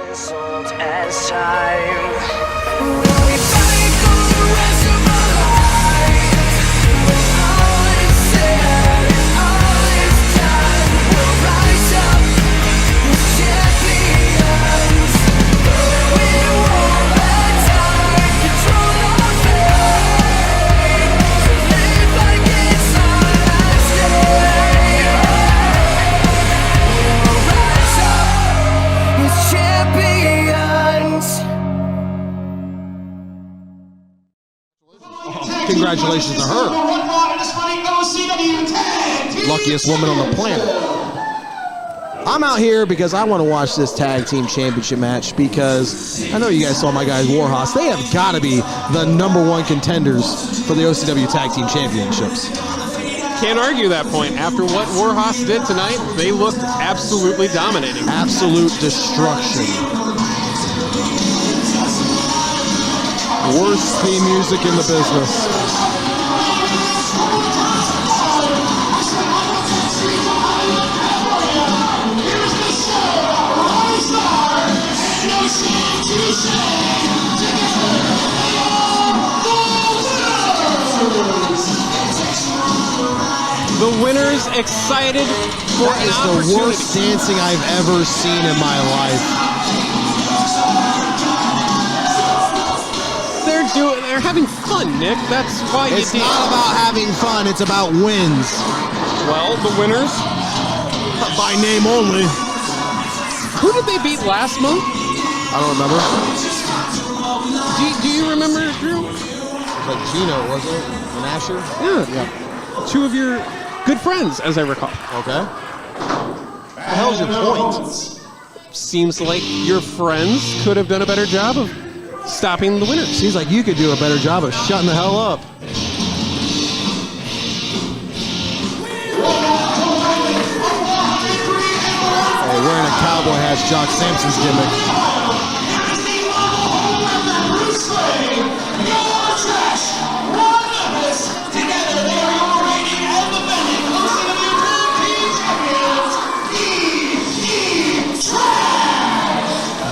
Insult as time. Congratulations to her. Luckiest woman on the planet. I'm out here because I want to watch this tag team championship match because I know you guys saw my guys Warhorse. They have got to be the #1 contenders for the OCW Tag Team Championships. Can't argue that point. After what Warhorse did tonight, they looked absolutely dominating. Absolute destruction. Worst theme music in the business. The winners excited for that is the worst dancing I've ever seen in my life. They're having fun, Nick. That's why it's not about having fun. It's about wins. Well, the winners, by name only. Who did they beat last month? I don't remember. Do you remember, Drew? Like Gino, wasn't it? And Asher? Yeah. Two of your good friends, as I recall. Okay. What the hell's your point? Seems like your friends could have done a better job of stopping the winners. Seems like you could do a better job of shutting the hell up. Hey, wearing a cowboy hat's Jock Sampson's gimmick.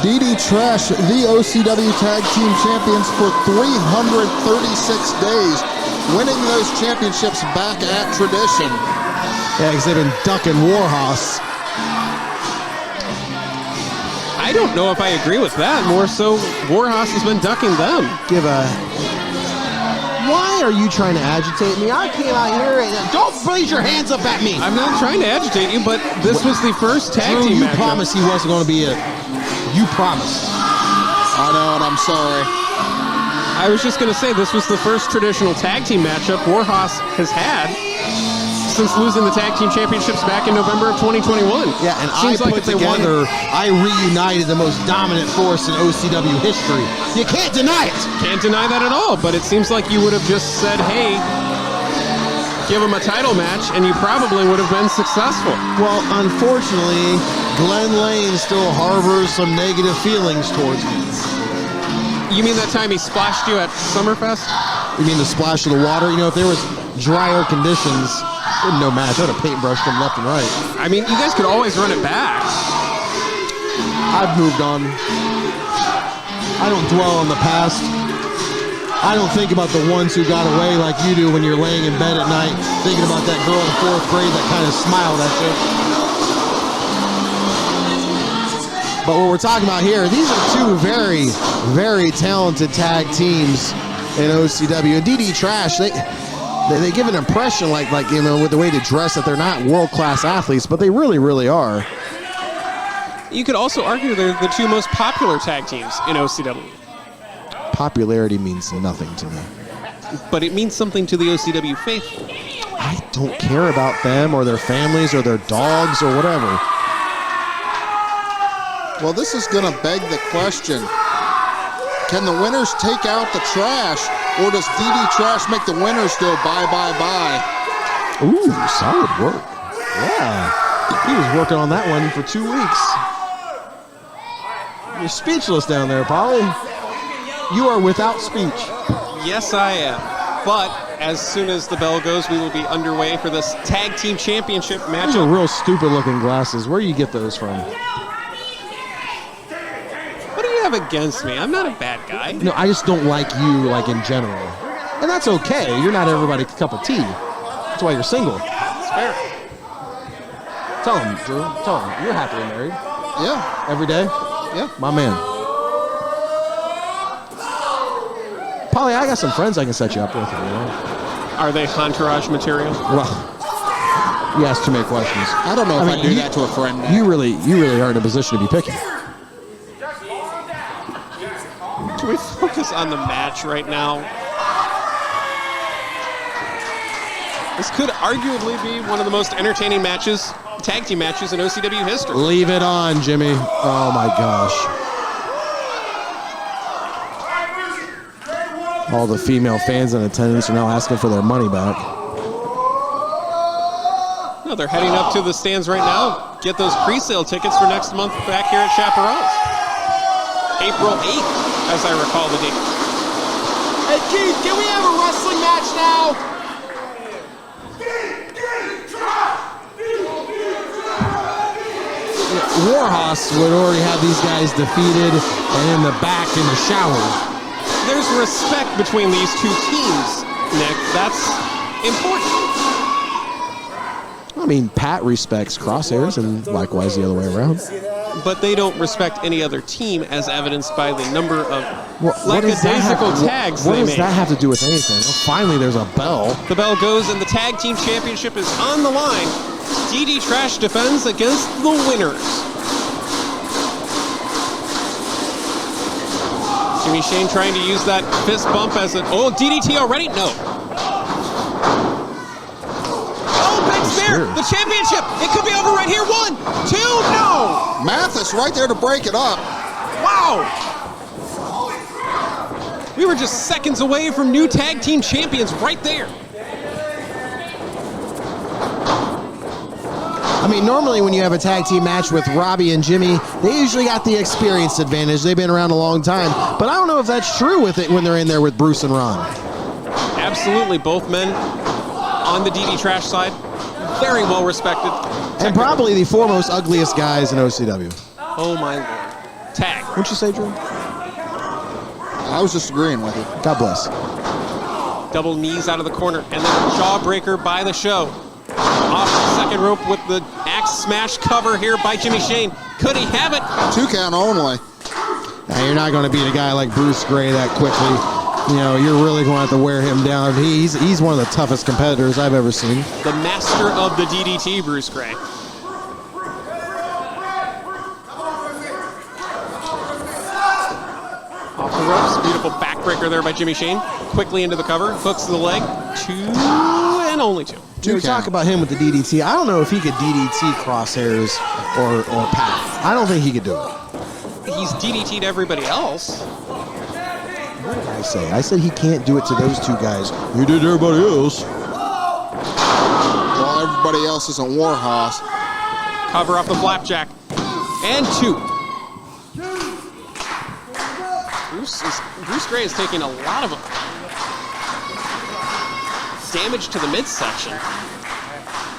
DDTrash, the OCW Tag Team Champions for 336 days, winning those championships back at tradition. Yeah, because they've been ducking Warhorse. I don't know if I agree with that. More so, Warhorse has been ducking them. Why are you trying to agitate me? I came out here and don't raise your hands up at me. I'm not trying to agitate you, but this was the first tag team match. You promised he wasn't going to be You promised. I know, and I'm sorry. I was just going to say this was the first traditional tag team matchup Warhorse has had since losing the tag team championships back in November of 2021. Yeah, and I reunited the most dominant force in OCW history. You can't deny it. Can't deny that at all, but it seems like you would have just said, hey, give him a title match, and you probably would have been successful. Well, unfortunately, Glenn Lane still harbors some negative feelings towards me. You mean that time he splashed you at Summerfest? You mean the splash of the water? You know, if there was drier conditions, no match. I would have paintbrushed him left and right. I mean, you guys could always run it back. I've moved on. I don't dwell on the past. I don't think about the ones who got away like you do when you're laying in bed at night thinking about that girl in 4th grade that kind of smiled at you. But what we're talking about here, these are two very, very talented tag teams in OCW. And DDTrash, they give an impression like you know, with the way they dress that they're not world-class athletes, but they really, really are. You could also argue they're the two most popular tag teams in OCW. Popularity means nothing to me. But it means something to the OCW faithful. I don't care about them or their families or their dogs or whatever. Well, this is going to beg the question. Can the winners take out the trash, or does DDTrash make the winners go bye, bye, bye? Ooh, solid work. Yeah. He was working on that one for 2 weeks. You're speechless down there, Polly. You are without speech. Yes, I am. But as soon as the bell goes, we will be underway for this tag team championship matchup. Those are real stupid looking glasses. Where do you get those from? have against me? I'm not a bad guy. No, I just don't like you, like, in general. And that's okay. You're not everybody's cup of tea. That's why you're single. It's fair. Tell him, Drew. Tell him. You're happily married. Yeah. Every day? Yeah. My man. Polly, I got some friends I can set you up with if you want. Are they entourage material? Well, you asked too many questions. I don't know if I do that to a friend. You really are in a position to be picky. Can we focus on the match right now? This could arguably be one of the most entertaining matches, tag team matches in OCW history. Leave it on, Jimmy. Oh my gosh. All the female fans in attendance are now asking for their money back. No, they're heading up to the stands right now. Get those pre-sale tickets for next month back here at Chaparral's. April 8th, as I recall the date. Hey, Keith, can we have a wrestling match now? Warhorse would already have these guys defeated and in the back in the shower. There's respect between these two teams, Nick. That's important. I mean, Pat respects Crosshairs and likewise the other way around. But they don't respect any other team, as evidenced by the number of lackadaisical tags What they does made. that have to do with anything? Well, finally, there's a bell. The bell goes and the tag team championship is on the line. DDTrash defends against the winners. Jimmy Shane trying to use that fist bump as an... Oh, DDT already? No. Oh, big spear! The championship! It could be over right here. 1, 2, no! Mathis right there to break it up. Wow! We were just seconds away from new tag team champions right there. I mean, normally when you have a tag team match with Robby and Jimmy, they usually got the experience advantage. They've been around a long time. But I don't know if that's true with it when they're in there with Bruce and Ron. Absolutely, both men on the DDTrash side, very well respected. And probably the foremost ugliest guys in OCW. Oh my lord. Tag. What'd you say, Drew? I was just agreeing with you. God bless. Double knees out of the corner, and then a jawbreaker by the show. Off the second rope with the axe smash cover here by Jimmy Shane. Could he have it? 2 count only. Now, you're not going to beat a guy like Bruce Gray that quickly. You know, you're really going to have to wear him down. He's one of the toughest competitors I've ever seen. The master of the DDT, Bruce Gray. Off the ropes, beautiful backbreaker there by Jimmy Shane. Quickly into the cover, hooks the leg, 2 and only 2. We talk about him with the DDT. I don't know if he could DDT Crosshairs or Pat. I don't think he could do it. He's DDT'd everybody else. What did I say? I said he can't do it to those 2 guys. He did to everybody else. Well, everybody else isn't Warhorse. Cover off the flapjack. And 2. Bruce Gray is taking a lot of damage to the midsection.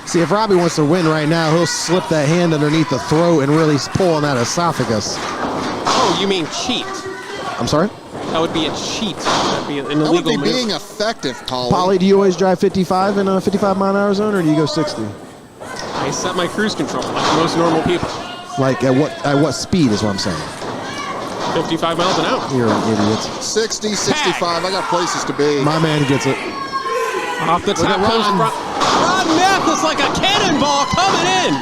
See, if Robby wants to win right now, he'll slip that hand underneath the throat and really pull on that esophagus. Oh, you mean cheat? I'm sorry? That would be a cheat. That'd be an illegal That would be move. being effective, Polly. Polly, do you always drive 55 in a 55-mile-an-hour zone, or do you go 60? I set my cruise control like most normal people. Like, at what speed is what I'm saying? 55 miles an hour. You're an idiot. 60, 65. I got places to be. My man gets it. Off the top comes Ron Mathis like a cannonball coming in.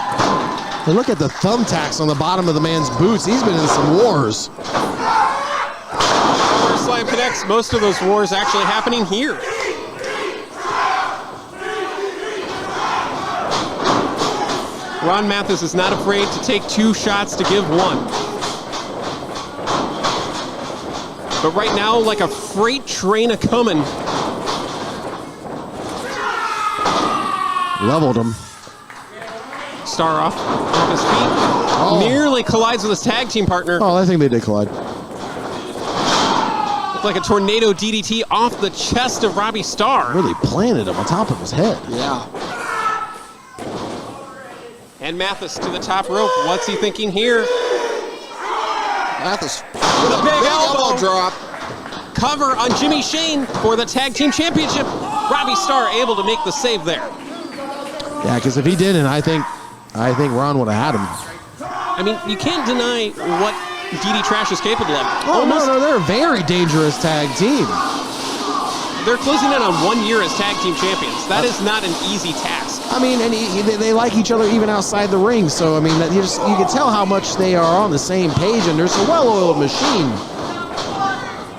And look at the thumbtacks on the bottom of the man's boots. He's been in some wars. Power Slam connects. Most of those wars actually happening here. Ron Mathis is not afraid to take 2 shots to give 1. But right now, like a freight train a-coming. Leveled him. Starr off his feet. Oh. Nearly collides with his tag team partner. Oh, I think they did collide. Looked like a tornado DDT off the chest of Robby Starr. Really planted him on top of his head. Yeah. And Mathis to the top rope. What's he thinking here? Mathis with a big elbow drop. cover on Jimmy Shane for the Tag Team Championship. Robby Starr able to make the save there. Yeah, because if he didn't, I think Ron would have had him. I mean, you can't deny what DDTrash is capable of. Oh, no, they're a very dangerous tag team. They're closing in on 1 year as tag team champions. That is not an easy task. I mean, and they like each other even outside the ring. So I mean, you can tell how much they are on the same page, and there's a well-oiled machine.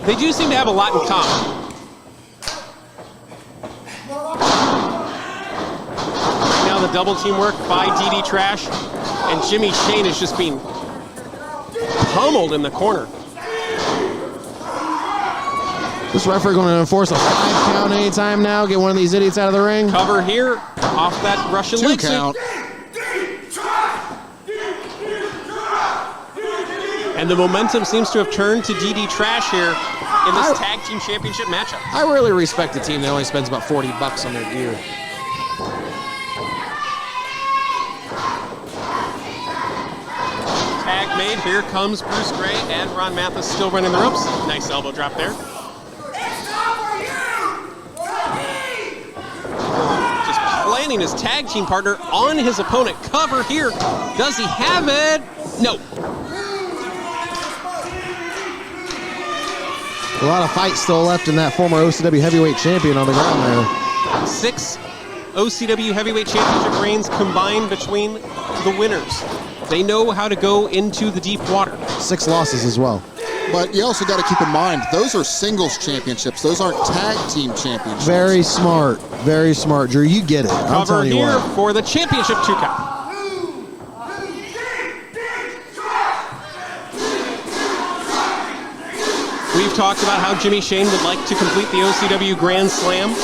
They do seem to have a lot in common. Right now, the double team work by DDTrash, and Jimmy Shane is just being pummeled in the corner. This referee going to enforce a 5 count anytime now. Get one of these idiots out of the ring. Cover here off that Russian 2 leg count. sweep. And the momentum seems to have turned to DDTrash here in this tag team championship matchup. I really respect the team that only spends about $40 on their gear. Tag made. Here comes Bruce Gray and Ron Mathis still running the ropes. Nice elbow drop there. Just planting his tag team partner on his opponent. Cover here. Does he have it? No. A lot of fight still left in that former OCW heavyweight champion on the ground there. 6 OCW heavyweight championship reigns combined between the winners. They know how to go into the deep water. 6 losses as well. But you also got to keep in mind, those are singles championships. Those aren't tag team championships. Very smart, Drew. You get it. I'm Cover telling you here what. for the championship 2 count. We've talked about how Jimmy Shane would like to complete the OCW Grand Slam,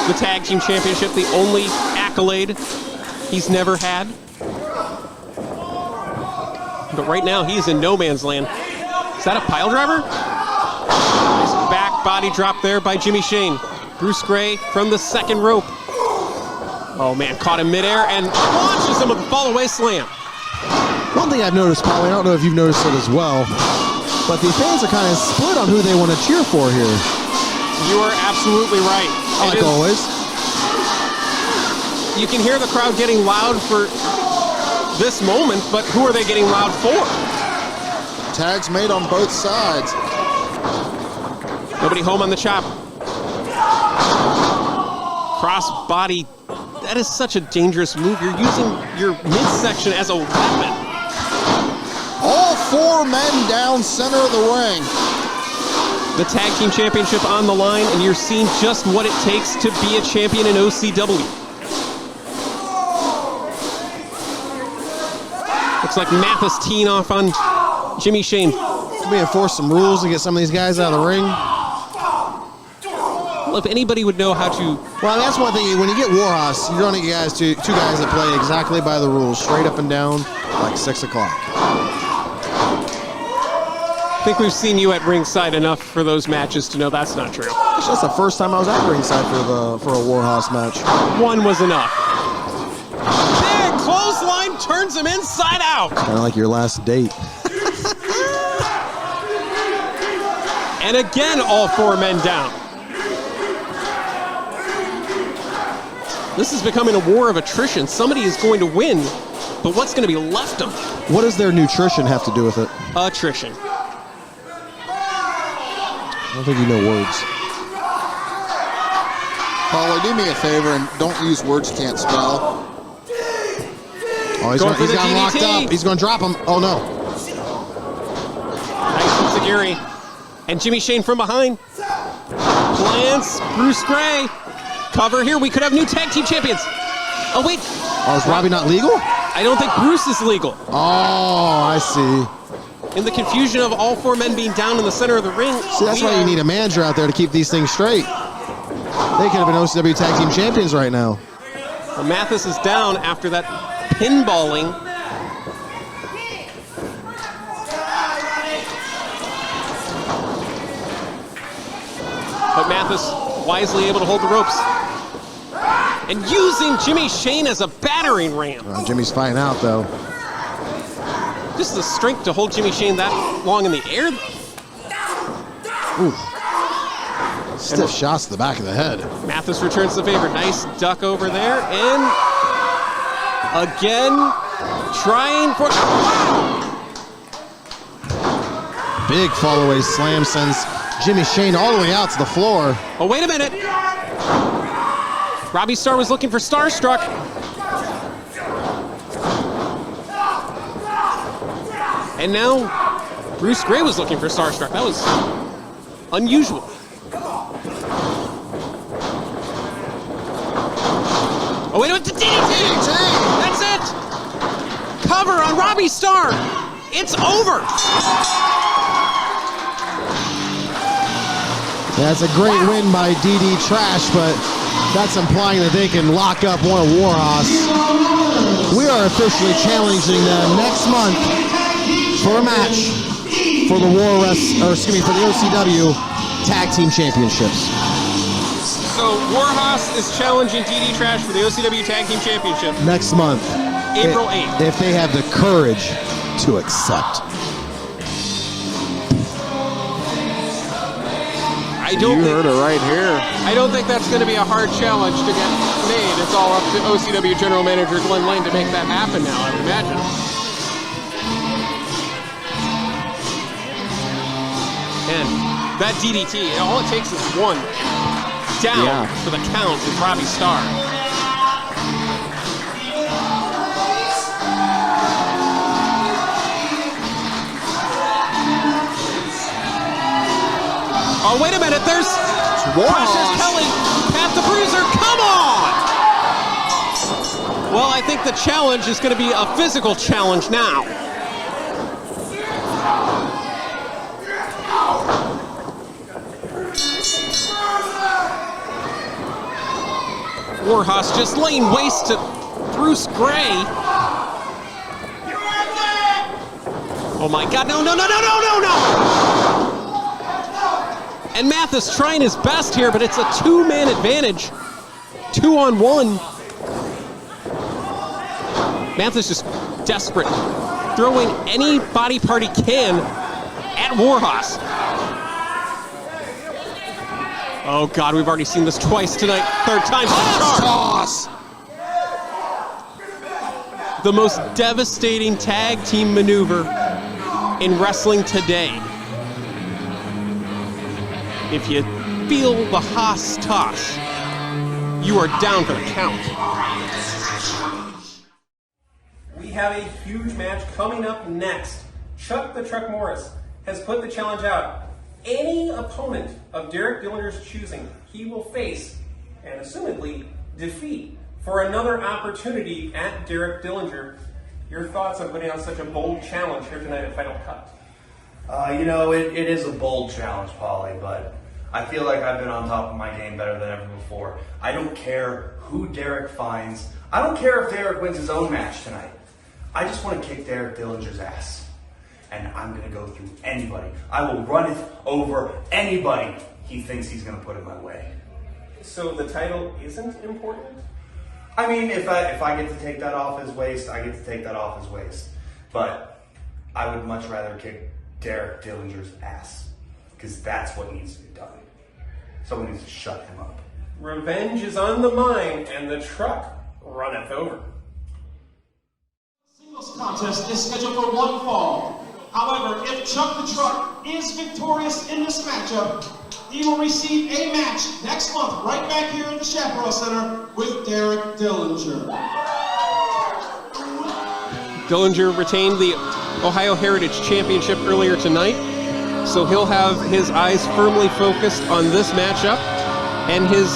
the Tag Team Championship, the only accolade he's never had. But right now, he is in no man's land. Is that a pile driver? Nice back body drop there by Jimmy Shane. Bruce Gray from the second rope. Oh man, caught him midair and launches him with a fall-away slam. One thing I've noticed, Paulie, I don't know if you've noticed it as well, but the fans are kind of split on who they want to cheer for here. You are absolutely right. Like always. You can hear the crowd getting loud for this moment, but who are they getting loud for? Tags made on both sides. Nobody home on the chop. Cross body. That is such a dangerous move. You're using your midsection as a weapon. All 4 men down center of the ring. The Tag Team Championship on the line, and you're seeing just what it takes to be a champion in OCW. Looks like Mathis teeing off on Jimmy Shane. Can we enforce some rules to get some of these guys out of the ring? Well, if anybody would know how to... Well, that's one thing. When you get Warhorse, you're going to get two guys that play exactly by the rules, straight up and down, like 6 o'clock. I think we've seen you at ringside enough for those matches to know that's not true. Actually, that's the first time I was at ringside for a Warhorse match. 1 was enough. Big clothesline turns him inside out. Kind of like your last date. And again, all 4 men down. This is becoming a war of attrition. Somebody is going to win, but what's going to be left of them? What does their nutrition have to do with it? Attrition. I don't think you know words. Paulie, do me a favor and don't use words you can't spell. Oh, he's got him locked up. He's going to drop him. Oh, no. Nice from Sagiri. And Jimmy Shane from behind. Plants Bruce Gray. Cover here. We could have new tag team champions. Oh, wait. Oh, is Robby not legal? I don't think Bruce is legal. Oh, I see. In the confusion of all 4 men being down in the center of the ring. See, that's why you need a manager out there to keep these things straight. They could have been OCW Tag Team Champions right now. Well, Mathis is down after that pinballing. But Mathis wisely able to hold the ropes. And using Jimmy Shane as a battering ram. Jimmy's fighting out, though. Just the strength to hold Jimmy Shane that long in the air. Ooh. Stiff shots to the back of the head. Mathis returns the favor. Nice duck over there. And again, trying for... Big fall away slam sends Jimmy Shane all the way out to the floor. Oh, wait a minute. Robby Starr was looking for Starstruck. And now Bruce Gray was looking for Starstruck. That was unusual. Oh, wait a minute, the DDT! That's it! Cover on Robby Starr. It's over. That's a great win by DDTrash, but that's implying that they can lock up one of Warhorse. We are officially challenging them next month for a match for the for the OCW Tag Team Championships. So Warhorse is challenging DDTrash for the OCW Tag Team Championship Next month. April 8th. If they have the courage to accept. You heard it right here. I don't think that's going to be a hard challenge to get made. It's all up to OCW General Manager Glenn Lane to make that happen now, I would imagine. And that DDT, all it takes is one down for the count with Robby Starr. Oh, wait a minute, there's Precious Kelly, Pat the Bruiser, come on! Well, I think the challenge is going to be a physical challenge now. Warhorse just laying waste to Bruce Gray. Oh my God, no, no, no, no, no, no, no! And Mathis trying his best here, but it's a two-man advantage. 2-on-1. Mathis just desperate, throwing any body part he can at Warhorse. Oh God, we've already seen this twice tonight. Third time. Toss! The most devastating tag team maneuver in wrestling today. If you feel the Haas toss, you are down for the count. We have a huge match coming up next. Chuck the Truck Morris has put the challenge out. Any opponent of Derek Dillinger's choosing, he will face, and assumedly defeat, for another opportunity at Derek Dillinger. Your thoughts on putting on such a bold challenge here tonight at Final Cut? You know, it is a bold challenge, Polly, but I feel like I've been on top of my game better than ever before. I don't care who Derek finds. I don't care if Derek wins his own match tonight. I just want to kick Derek Dillinger's ass. And I'm going to go through anybody. I will run it over anybody he thinks he's going to put in my way. So the title isn't important? I mean, if I get to take that off his waist, I get to take that off his waist. But I would much rather kick Derek Dillinger's ass, because that's what needs to be done. Someone needs to shut him up. Revenge is on the mind, and the truck runneth over. Singles contest is scheduled for one fall. However, if Chuck the Truck is victorious in this matchup, he will receive a match next month right back here at the Chaparral Center with Derek Dillinger. Dillinger retained the Ohio Heritage Championship earlier tonight, so he'll have his eyes firmly focused on this matchup and his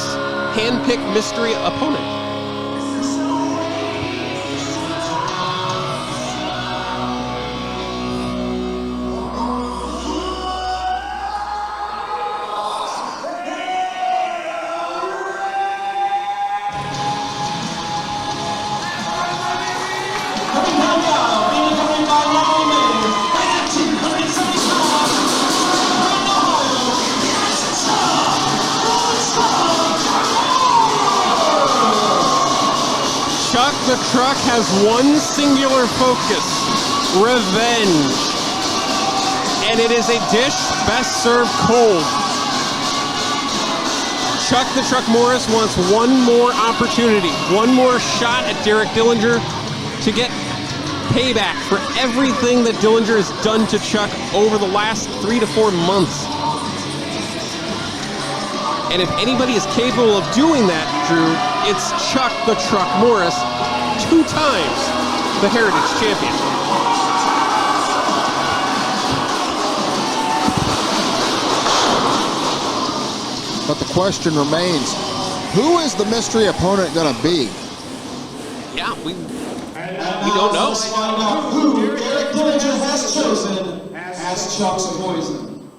hand-picked mystery opponent. Chuck the Truck has one singular focus: revenge. And it is a dish best served cold. Chuck the Truck Morris wants one more opportunity, one more shot at Derek Dillinger to get payback for everything that Dillinger has done to Chuck over the last 3 to 4 months. And if anybody is capable of doing that, Drew, it's Chuck the Truck Morris, 2 times the Heritage Champion. But the question remains, who is the mystery opponent going to be? Yeah, we don't know. Let's find out who Derek Dillinger has chosen as Chuck's poison.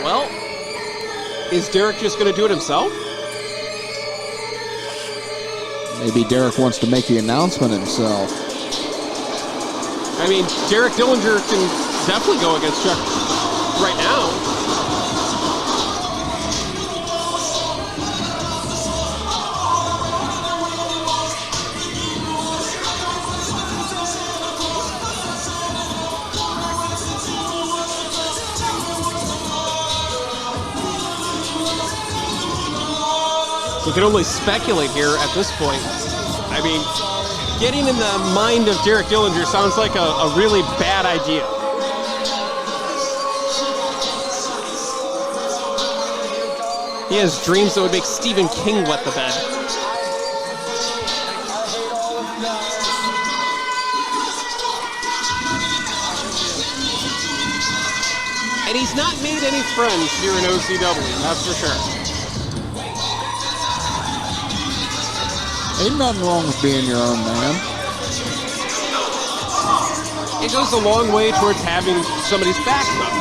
Well, is Derek just going to do it himself? Maybe Derek wants to make the announcement himself. I mean, Derek Dillinger can definitely go against Chuck right now. We can only speculate here at this point. I mean, getting in the mind of Derek Dillinger sounds like a really bad idea. He has dreams that would make Stephen King wet the bed. And he's not made any friends here in OCW, that's for sure. Ain't nothing wrong with being your own man. It goes a long way towards having somebody's back, though.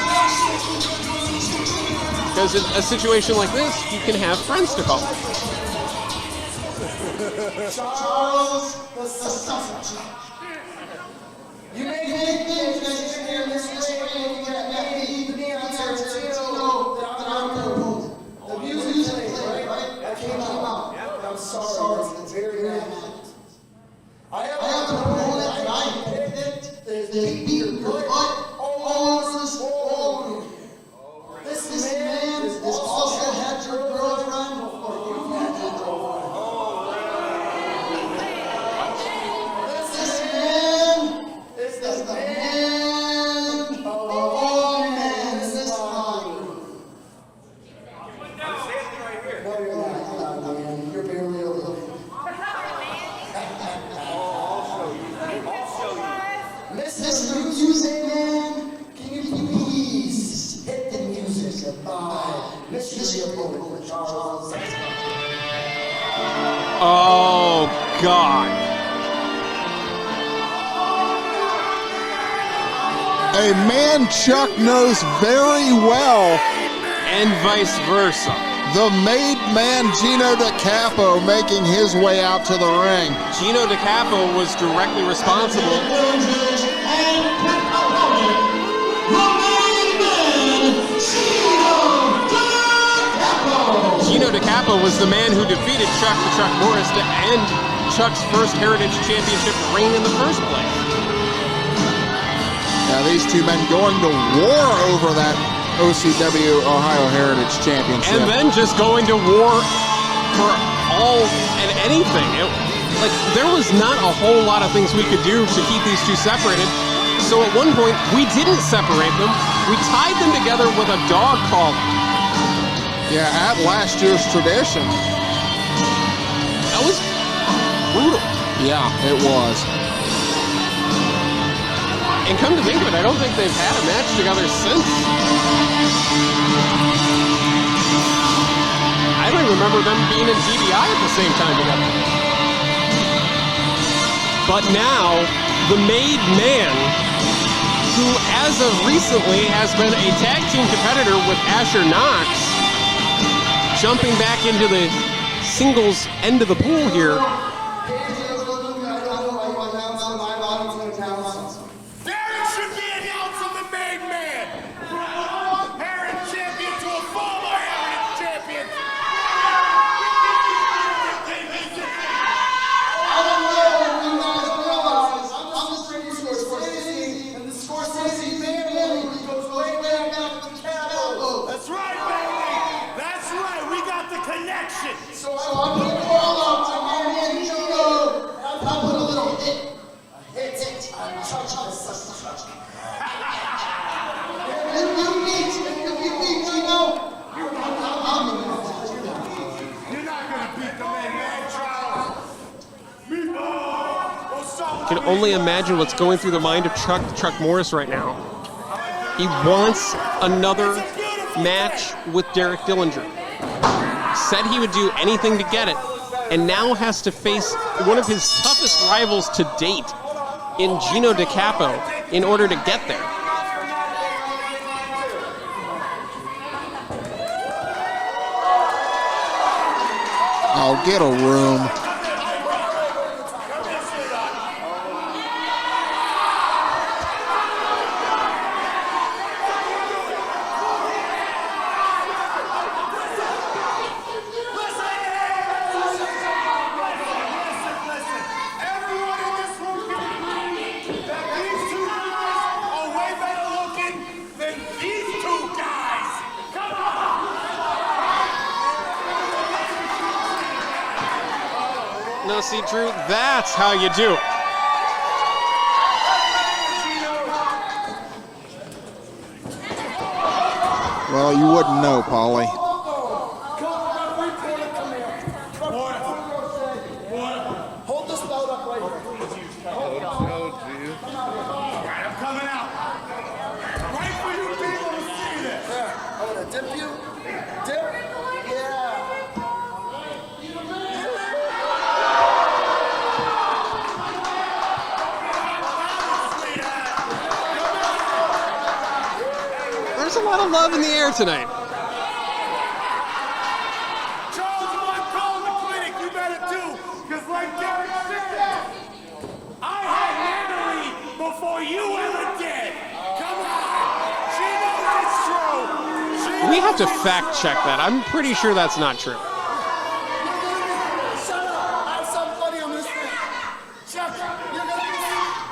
Because in a situation like this, you can have friends to call. Charles the Suffrage. You may think that you're in this way, that maybe me out there to know that I'm the opponent. The music played, right? That came out. I'm sorry, it's very bad. I have the opponent, and I picked it. They beat your butt all over this wall. This man has also had your girlfriend before you've had your girlfriend. This man is the man of all men in this body. You're barely over. Mr. Music Man, can you please hit the music by Mystery Opponent Charles? Oh, God. A man Chuck knows very well. And vice versa. The made man Gino DiCapo making his way out to the ring. Gino DiCapo was directly responsible. Gino DiCapo was the man who defeated Chuck the Truck Morris to end Chuck's first Heritage Championship reign in the first place. Now these two men going to war over that OCW Ohio Heritage Championship. And then just going to war for all and anything. There was not a whole lot of things we could do to keep these two separated. So at one point, we didn't separate them. We tied them together with a dog collar. Yeah, at last year's tradition. That was brutal. Yeah, it was. And come to think of it, I don't think they've had a match together since. I don't remember them being in DBI at the same time together. But now, the made man, who as of recently has been a tag team competitor with Asher Knox, jumping back into the singles end of the pool here. Derek should be announcing the made man. Heritage champion to a former Heritage champion. I don't know if you guys realize, I'm just bringing you to a connection. So I put it all up to my man Gino. I put a little hit. A hit. I'm touching this. If you beat Gino, I'm the one. You're not gonna beat the man, Charles. Can only imagine what's going through the mind of Chuck Morris right now. He wants another match with Derek Dillinger. Said he would do anything to get it, and now has to face one of his toughest rivals to date in Gino DiCapo in order to get there. I'll get a room. No, see, Drew, that's how you do it. Well, you wouldn't know, Polly. Hold this belt up right here. I'm coming out. Right for you people to see this. I'm gonna dip you. Dip. Yeah. There's a lot of love in the air tonight. Charles, you want to call the clinic, you better do. Because like Derek said, I had Natalie before you ever did. Come on. She knows it's true. We have to fact check that. I'm pretty sure that's not true. Shut up. I have something funny on this thing. Chuck,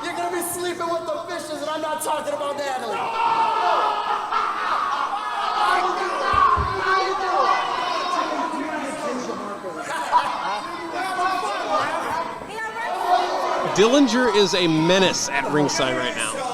you're gonna be sleeping with the fishes, and I'm not talking about Natalie. Dillinger is a menace at ringside right now.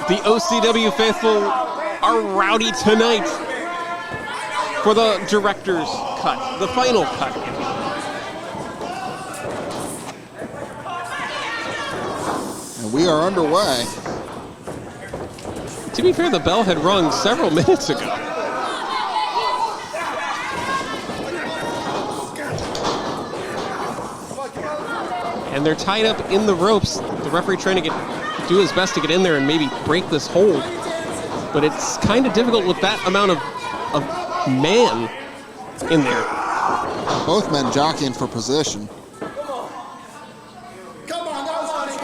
The OCW faithful are rowdy tonight for the director's cut, the final cut. And we are underway. To be fair, the bell had rung several minutes ago. And they're tied up in the ropes. The referee trying to do his best to get in there and maybe break this hold. But it's kind of difficult with that amount of man in there. Both men jockeying for position. Come on, that was funny.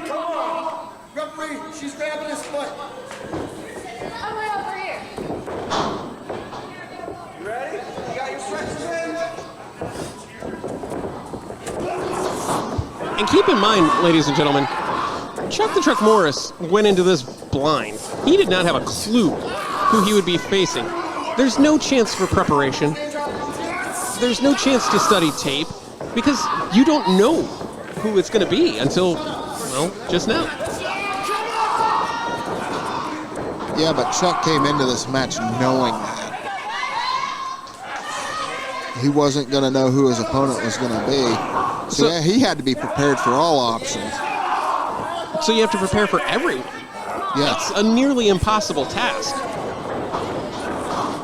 Come on. Referee, she's grabbing his foot. I'm right over here. You ready? You got your stretches in? And keep in mind, ladies and gentlemen, Chuck the Truck Morris went into this blind. He did not have a clue who he would be facing. There's no chance for preparation. There's no chance to study tape because you don't know who it's going to be until, well, just now. Yeah, but Chuck came into this match knowing that. He wasn't going to know who his opponent was going to be. So yeah, he had to be prepared for all options. So you have to prepare for everyone. Yeah. It's a nearly impossible task.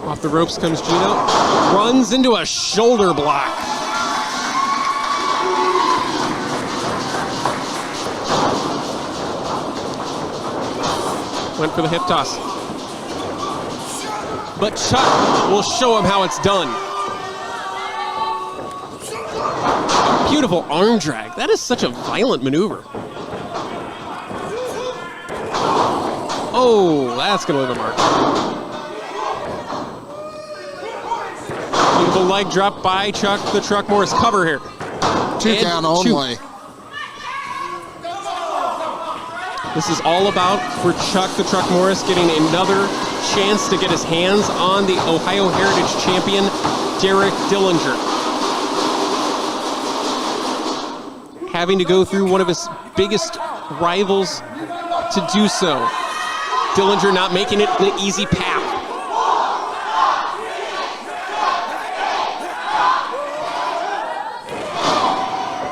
Off the ropes comes Gino. Runs into a shoulder block. Went for the hip toss. But Chuck will show him how it's done. Beautiful arm drag. That is such a violent maneuver. Oh, that's going to leave a mark. Beautiful leg drop by Chuck the Truck Morris. Cover here. 2 count only. This is all about for Chuck the Truck Morris getting another chance to get his hands on the Ohio Heritage champion, Derek Dillinger. Having to go through one of his biggest rivals to do so. Dillinger not making it an easy path.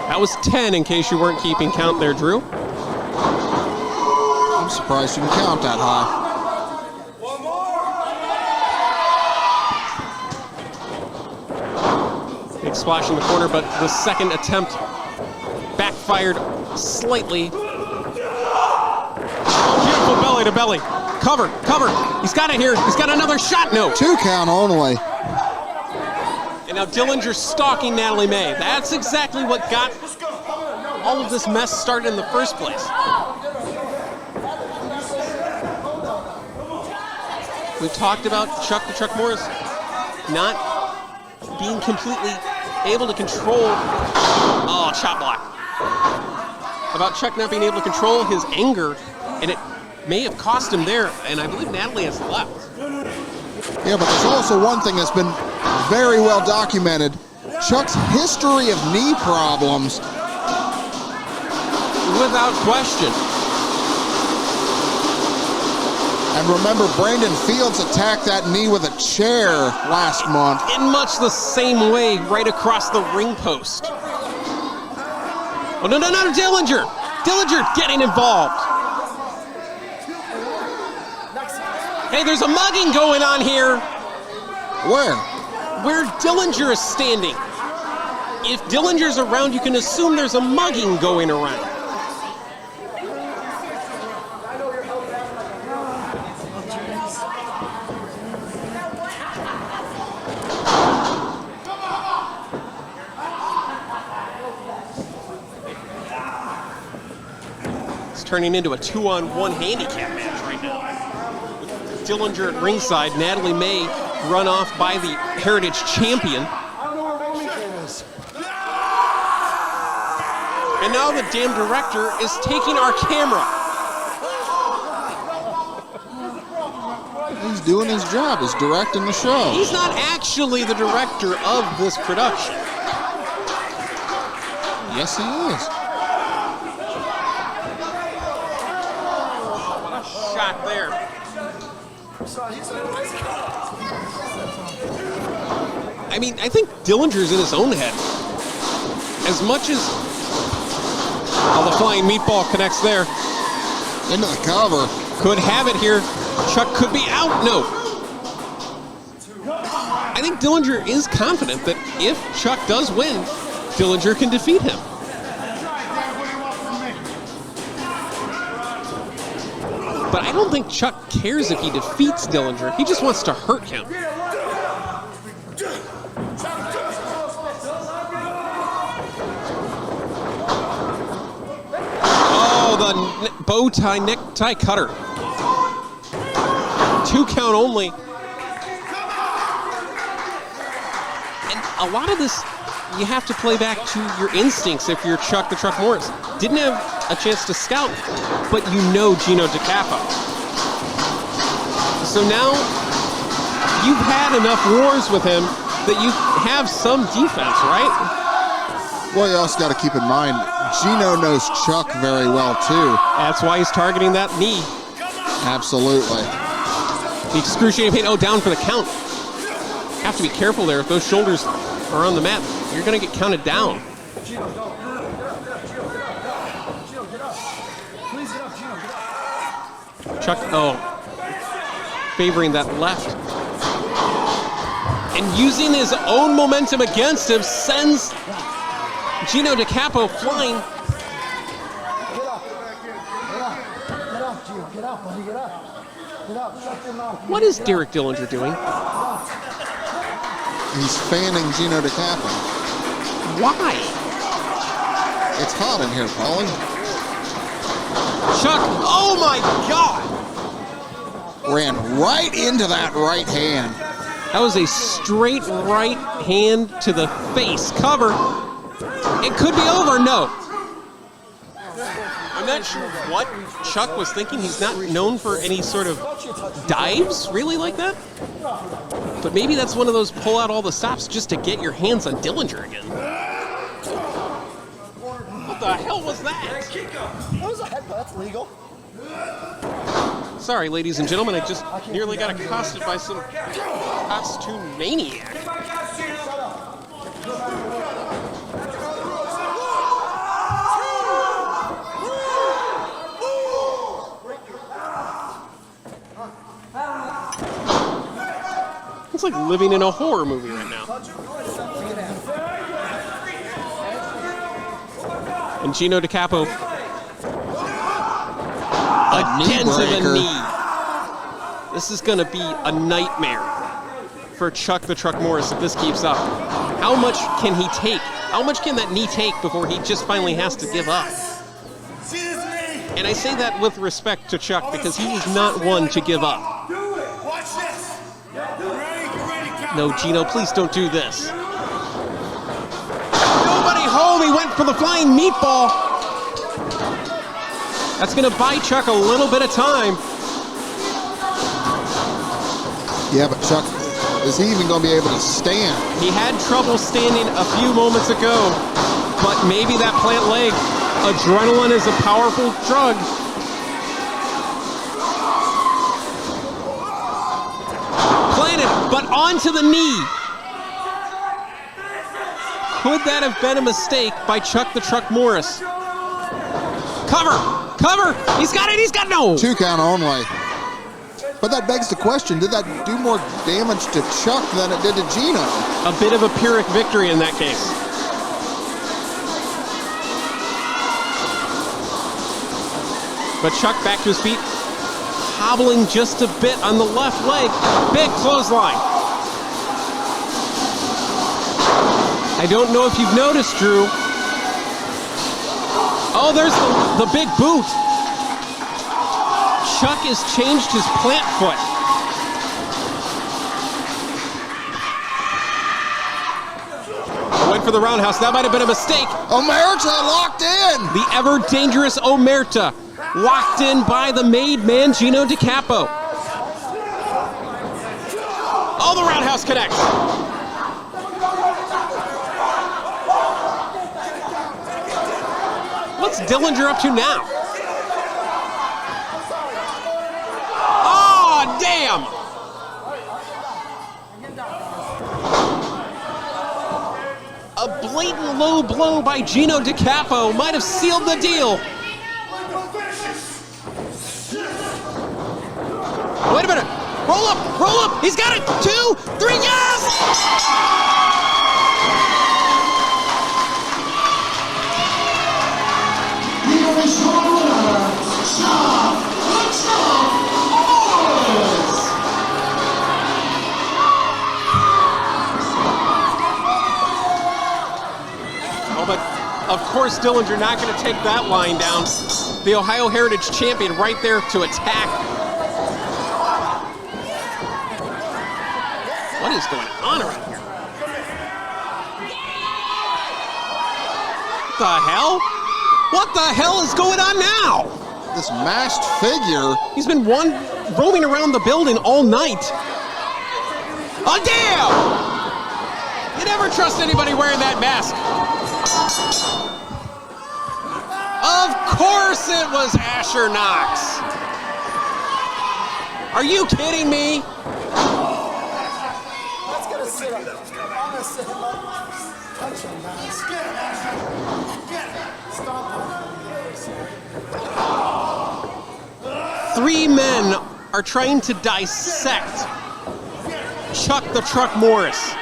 That was 10 in case you weren't keeping count there, Drew. I'm surprised you can count that high. Big splash in the corner, but the second attempt backfired slightly. Beautiful belly to belly. Cover, cover. He's got it here. He's got another shot. No. 2 count only. And now Dillinger stalking Natalie May. That's exactly what got all of this mess started in the first place. We've talked about Chuck the Truck Morris not being completely able to control, chop block. About Chuck not being able to control his anger, and it may have cost him there, and I believe Natalie has left. Yeah, but there's also one thing that's been very well documented. Chuck's history of knee problems. Without question. And remember, Brandon Fields attacked that knee with a chair last month. In much the same way, right across the ring post. Oh, no, Dillinger! Dillinger getting involved. Hey, there's a mugging going on here. Where? Where Dillinger is standing. If Dillinger's around, you can assume there's a mugging going around. Turning into a 2-on-1 handicap match right now. With Dillinger at ringside, Natalie May run off by the Heritage champion. And now the damn director is taking our camera. He's doing his job. He's directing the show. He's not actually the director of this production. Yes, he is. Shot there. I mean, I think Dillinger's in his own head. As much as the flying meatball connects there. Into the cover. Could have it here. Chuck could be out. No. I think Dillinger is confident that if Chuck does win, Dillinger can defeat him. But I don't think Chuck cares if he defeats Dillinger. He just wants to hurt him. Oh, the bow tie necktie cutter. 2 count only. And a lot of this, you have to play back to your instincts if you're Chuck the Truck Morris. Didn't have a chance to scout, but you know Gino DiCapo. So now you've had enough wars with him that you have some defense, right? Well, you also got to keep in mind, Gino knows Chuck very well, too. That's why he's targeting that knee. Absolutely. The excruciating pain. Oh, down for the count. Have to be careful there. If those shoulders are on the mat, you're going to get counted down. Chuck, favoring that left. And using his own momentum against him, sends Gino DiCapo flying. What is Derek Dillinger doing? He's fanning Gino DiCapo. Why? It's hot in here, Paulie. Chuck, oh my God! Ran right into that right hand. That was a straight right hand to the face. Cover. It could be over. No. I'm not sure what Chuck was thinking. He's not known for any sort of dives, really, like that. But maybe that's one of those pull out all the stops just to get your hands on Dillinger again. What the hell was that? That was a headbutt. That's legal. Sorry, ladies and gentlemen, I just nearly got accosted by some costume maniac. It's like living in a horror movie right now. And Gino DiCapo again to the knee. This is going to be a nightmare for Chuck the Truck Morris if this keeps up. How much can he take? How much can that knee take before he just finally has to give up? And I say that with respect to Chuck because he was not one to give up. No, Gino, please don't do this. Nobody home. He went for the flying meatball. That's going to buy Chuck a little bit of time. Yeah, but Chuck, is he even going to be able to stand? He had trouble standing a few moments ago, but maybe that plant leg. Adrenaline is a powerful drug. Planted, but onto the knee. Could that have been a mistake by Chuck the Truck Morris? Cover! Cover! He's got it! He's got no! 2 count only. But that begs the question, did that do more damage to Chuck than it did to Gino? A bit of a Pyrrhic victory in that case. But Chuck back to his feet, hobbling just a bit on the left leg. Big clothesline. I don't know if you've noticed, Drew. Oh, there's the big boot. Chuck has changed his plant foot. Went for the roundhouse. That might have been a mistake. Omerta locked in. The ever dangerous Omerta locked in by the made man Gino DiCapo. Oh, the roundhouse connects. What's Dillinger up to now? Oh, damn! A blatant low blow by Gino DiCapo might have sealed the deal. Wait a minute. Roll up, roll up. He's got it. 2, 3, yes! Oh, but of course Dillinger not going to take that line down. The Ohio Heritage champion right there to attack. What is going on around here? What the hell? What the hell is going on now? This masked figure. He's been roaming around the building all night. Oh, damn! You never trust anybody wearing that mask. Of course it was Asher Knox. Are you kidding me? Let's get a sit up. I'm gonna sit him up. Touch him, guys. Get him, Asher. Get him. Stop him. 3 men are trying to dissect Chuck the Truck Morris.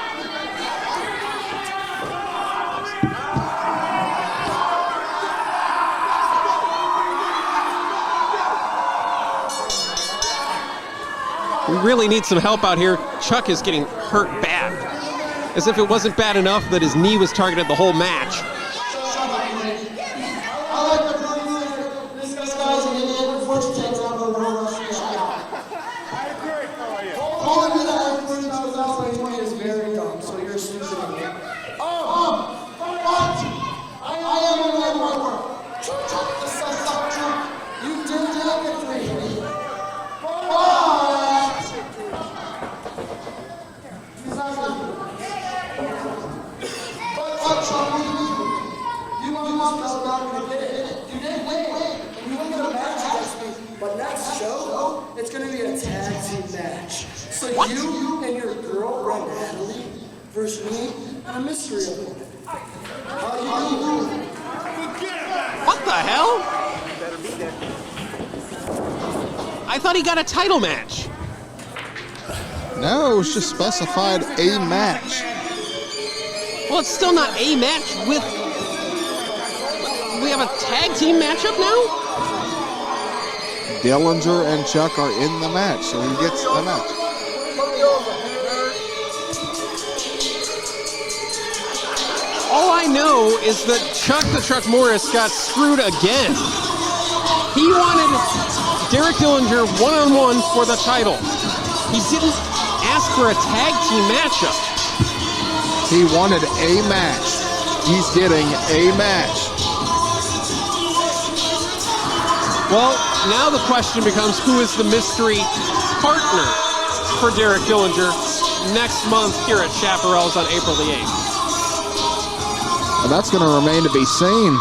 We really need some help out here. Chuck is getting hurt bad. As if it wasn't bad enough that his knee was targeted the whole match. You are not going to get it. You did win, and you won't get a match against me. But next show, it's going to be a tag team match. So you and your girlfriend Natalie versus me and a mystery opponent. How you doing? What the hell? I thought he got a title match. No, it's just specified a match. Well, it's still not a match with... We have a tag team matchup now? Dillinger and Chuck are in the match, so he gets the match. All I know is that Chuck the Truck Morris got screwed again. He wanted Derek Dillinger one-on-one for the title. He didn't ask for a tag team matchup. He wanted a match. He's getting a match. Well, now the question becomes, who is the mystery partner for Derek Dillinger next month here at Chaparral's on April the 8th? And that's going to remain to be seen.